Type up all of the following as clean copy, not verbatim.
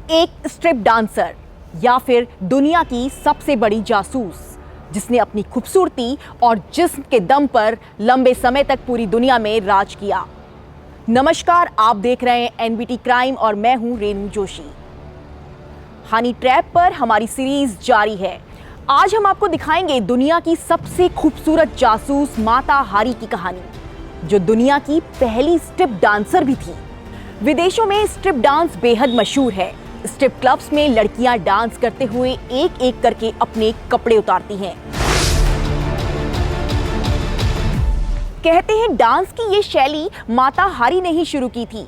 एक strip dancer या फिर दुनिया की सबसे बड़ी जासूस जिसने अपनी खूबसूरती और जिस्म के दम पर लंबे समय तक पूरी दुनिया में राज किया। नमस्कार, आप देख रहे हैं एनबीटी क्राइम और मैं हूं रेनू जोशी। हनी ट्रैप पर हमारी सीरीज जारी है। आज हम आपको दिखाएंगे दुनिया की सबसे खूबसूरत जासूस माता हारी की कहानी, जो दुनिया की पहली स्ट्रिप डांसर भी थी। विदेशों में स्ट्रिप डांस बेहद मशहूर है। स्ट्रिप क्लब्स में लड़कियां डांस करते हुए एक एक करके अपने कपड़े उतारती हैं। कहते हैं डांस की ये शैली माता हारी ने ही शुरू की थी।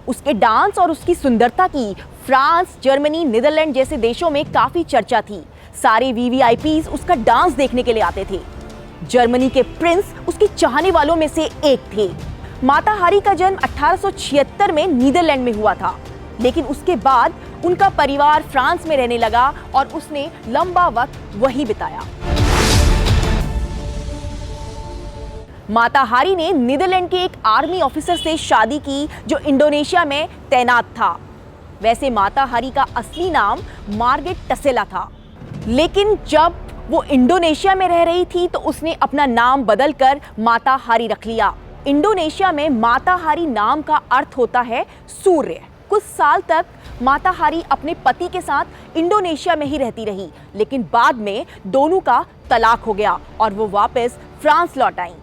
उसके डांस और उसकी सुंदरता की फ्रांस, जर्मनी, नीदरलैंड जैसे देशों में काफी चर्चा थी। सारे वीवीआईपीज उसका डांस देखने के लिए आते थे। जर्मनी के प्रिंस उसकी चाहने वालों में से एक थे। माता हारी का जन्म 1876 में नीदरलैंड में हुआ था, लेकिन उसके बाद उनका परिवार फ्रांस में रहने लगा और उसने लंबा वक्त वहीं बिताया। माता हारी ने नीदरलैंड के एक आर्मी ऑफिसर से शादी की जो इंडोनेशिया में तैनात था। वैसे माता हारी का असली नाम मार्गरेट टसेला था, लेकिन जब वो इंडोनेशिया में रह रही थी तो उसने अपना नाम बदलकर माता हारी रख लिया। इंडोनेशिया में माता हारी नाम का अर्थ होता है सूर्य। कुछ साल तक माता हारी अपने पति के साथ इंडोनेशिया में ही रहती रही, लेकिन बाद में दोनों का तलाक हो गया और वो वापस फ्रांस लौट आईं।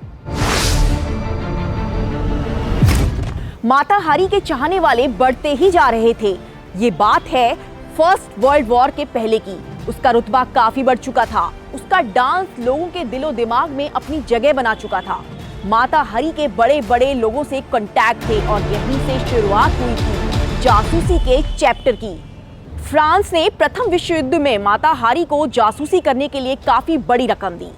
माता हारी के चाहने वाले बढ़ते ही जा रहे थे। ये बात है फर्स्ट वर्ल्ड वॉर के पहले की। उसका रुतबा काफी बढ़ चुका था। उसका डांस लोगों के दिलो दिमाग में अपनी जगह बना चुका था। माता हारी के बड़े बड़े लोगों से कांटेक्ट थे और यहीं से शुरुआत हुई थी जासूसी के चैप्टर की। फ्रांस ने प्रथम विश्व युद्ध में माता हारी को जासूसी करने के लिए काफी बड़ी रकम दी।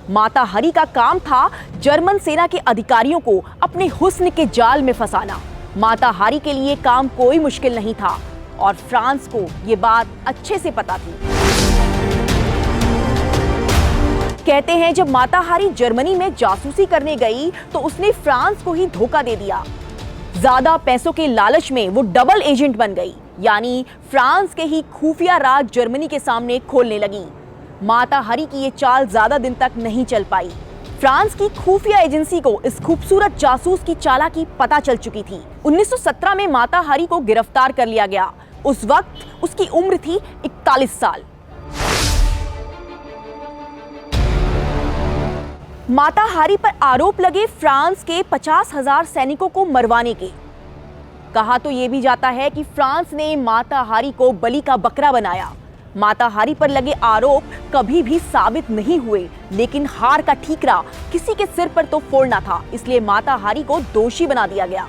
माता हारी का काम था जर्मन सेना के अधिकारियों को अपने हुस्न के जाल में फंसाना। माता हारी के लिए काम कोई मुश्किल नहीं था और फ्रांस को ये बात अच्छे से पता थी। कहते हैं जब माता हारी जर्मनी में जासूसी करने गई तो उसने फ्रांस को ही धोखा दे दिया। ज्यादा पैसों के लालच में वो डबल एजेंट बन गई, यानी फ्रांस के ही खुफिया राज जर्मनी के सामने खोलने लगी। माता हारी की ये चाल ज्यादा दिन तक नहीं चल पाई। फ्रांस की खुफिया एजेंसी को इस खूबसूरत जासूस की चालाकी पता चल चुकी थी। 1917 में माता हारी को गिरफ्तार कर लिया गया। उस वक्त उसकी उम्र थी 41 साल। माता हारी पर आरोप लगे फ्रांस के 50,000 सैनिकों को मरवाने के। कहा तो यह भी जाता है कि फ्रांस ने माता हारी को बलि का बकरा बनाया। माता हारी पर लगे आरोप कभी भी साबित नहीं हुए, लेकिन हार का ठीकरा किसी के सिर पर तो फोड़ना था, इसलिए माता हारी को दोषी बना दिया गया।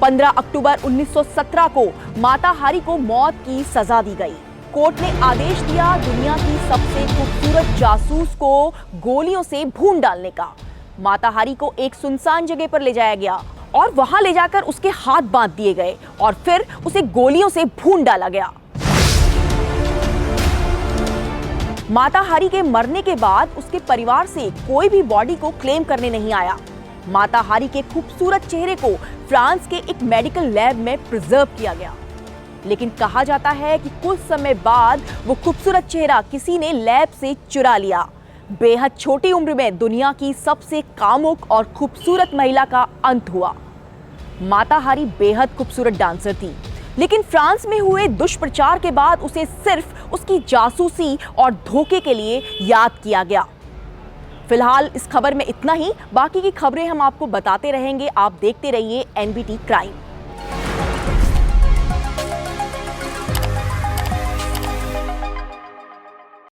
15 अक्टूबर 1917 को माता हारी को मौत की सजा दी गई। कोर्ट ने आदेश दिया दुनिया की सबसे खूबसूरत जासूस को गोलियों से भून डालने का। माता हारी को एक सुनसान जगह पर ले जाया गया और वहां ले जाकर उसके हाथ बांध दिए गए और फिर उसे गोलियों से भून डाला गया। माता हारी के मरने के बाद उसके परिवार से कोई भी बॉडी को क्लेम करने नहीं आया। माता हारी के खूबसूरत चेहरे को फ्रांस के एक मेडिकल लैब में प्रिजर्व किया गया, लेकिन कहा जाता है कि कुछ समय बाद वो खूबसूरत चेहरा किसी ने लैब से चुरा लिया। बेहद छोटी उम्र में दुनिया की सबसे कामुक और खूबसूरत महिला का अंत हुआ। माता हारी बेहद खूबसूरत डांसर थी, लेकिन फ्रांस में हुए दुष्प्रचार के बाद उसे सिर्फ उसकी जासूसी और धोखे के लिए याद किया गया। फिलहाल इस खबर में इतना ही। बाकी की खबरें हम आपको बताते रहेंगे। आप देखते रहिए एनबीटी क्राइम।